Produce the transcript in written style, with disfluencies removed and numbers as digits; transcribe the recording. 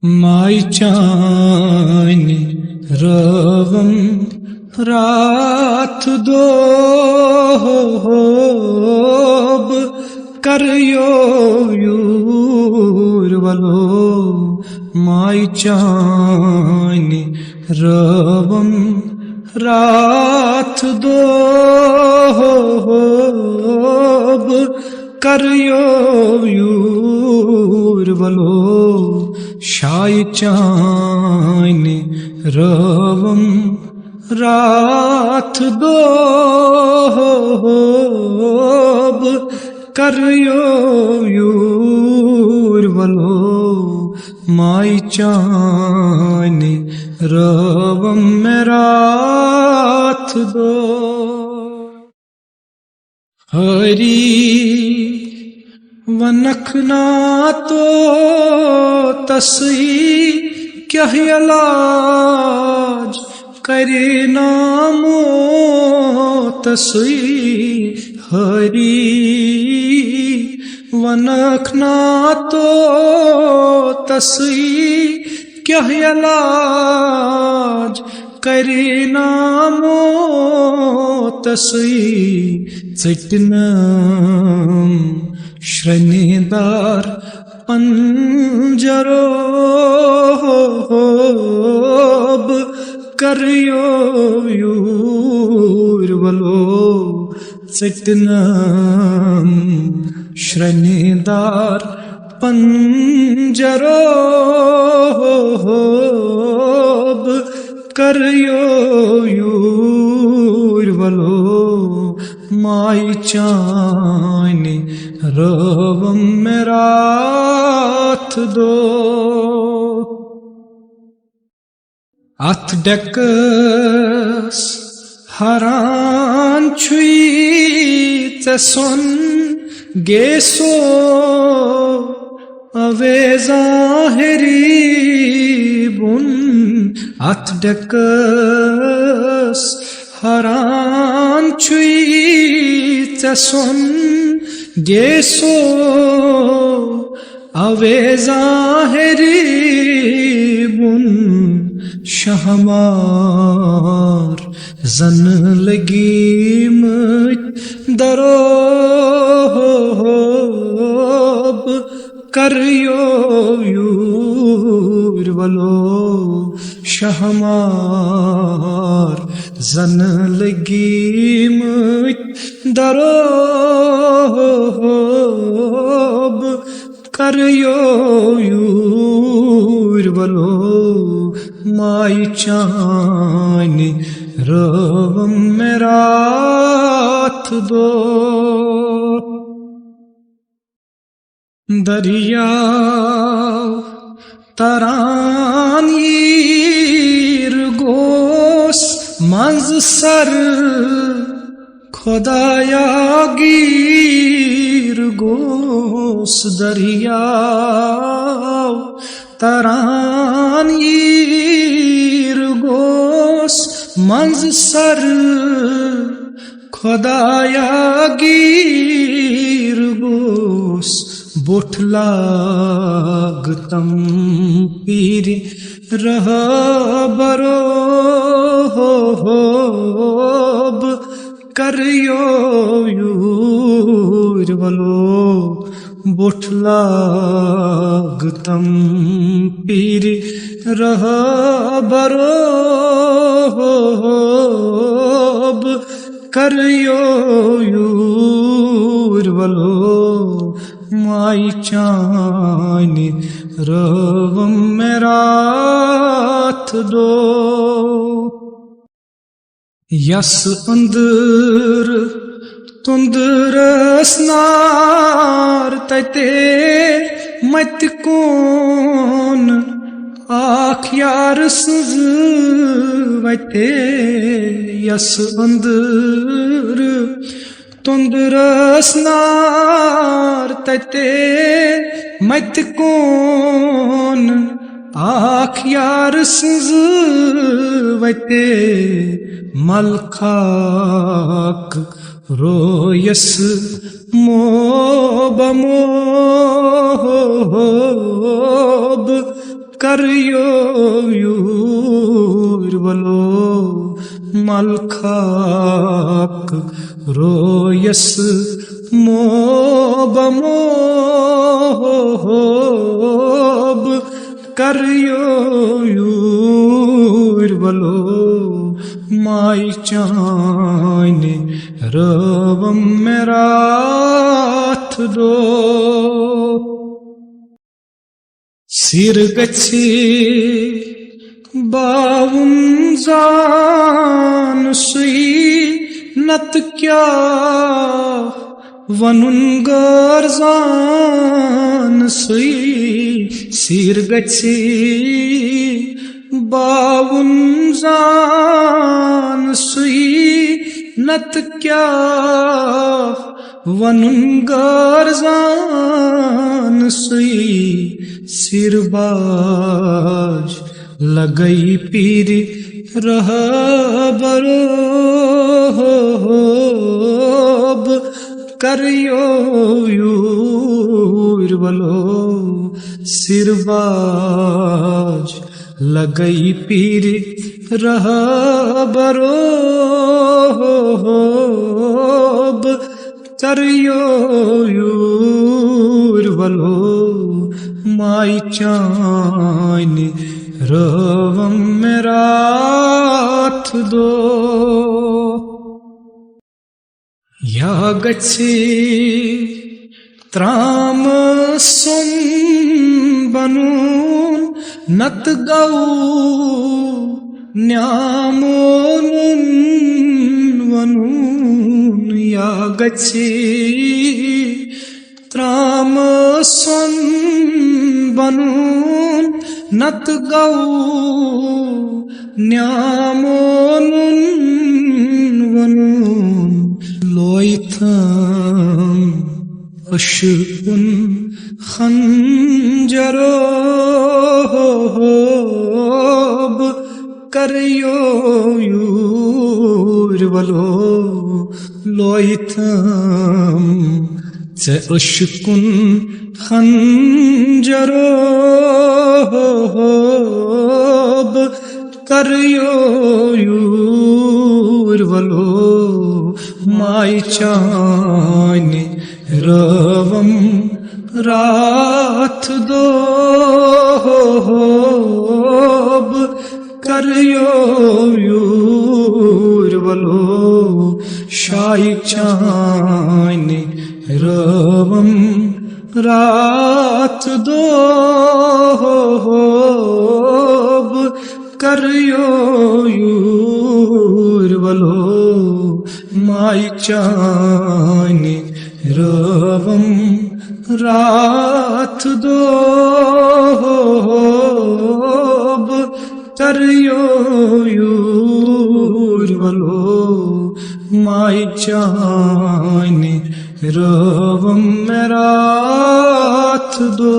माई चानि रवम रात दोब करयो यूरवलो माई चानि रवम रात दोब करयो यूरवलो शाय चानि रवम रात दोब करयो यूरवलो माई चानि रवम रात दो हरी वनखना तो तस्ई क्या इलाज करे नामो तस्ई हरी वनखना तो तस्ई क्या इलाज करे नामो तस्ई चटनम श्रनेदार पंजरोब करयो यूरवलो चटनम श्रनेदार पंजरोब करयो यूरवलो माई चानि रवम रात दो अथ डकस हरान छुई चसन गेसो अवे जाहिरी बुन अथ डकस हरान छुई चसन गेसो अवे जाहिरी बुन शहमार जन लगी मुझ दरोब करयो यूरवलो शहमार जन लगी मुझ दरोब करयो यूरवलो माई चानि रवम रात दो दरिया तरानीर गोस मंज सर खुदाया गिर गोस दरिया तरानीर गोस मंज सर खुदाया गिर गोस बुठ लागतम पीर रह बरोब करयो यूरवलो बुठ लागतम पीर रह बरोब करयो यूरवलो माई चानि रवम रात दो यस अंदर तुंदरस नार तते मत कौन आख यार सुज वते यस अंदर तुंदरस नार तते मत कौन आख यार सुज वते मलखाक रोयस मोब मोब करियो यूरवलो मलखाक रोयस मोबमोब करियो यूरवलो माई चाने रवम मेराथ दो सिर गच्छे बावुन जान सुई नत क्या वनुन गर्जान सुई सिर गच्छे बावुन जान सुई नत क्या वनुन गर्जान सुई सिरबाज लगई पीर रह बरोब करियो यूरवलो सिरबाज लगई पीर रह बरोब करियो यूरवलो माई चान रवम मेराथ दो या गच्छे त्राम सुन बनून नत गौ न्यामोनुन वनून या गच्छे त्राम सुन बनून नत गौ न्यामोनुन वनून लोइथम अशुन खंजरोब करियो यूरवलो लोइथम चे अशुकुन खंजरोब करियो यूरवलो माई चाने रवम राथ दो करियो यूरवलो शाई चाने रवम रात दो करियो यूरवलो माई चाने रवम रात दो करियो यूरवलो माई चाने रवम मेराथ दो।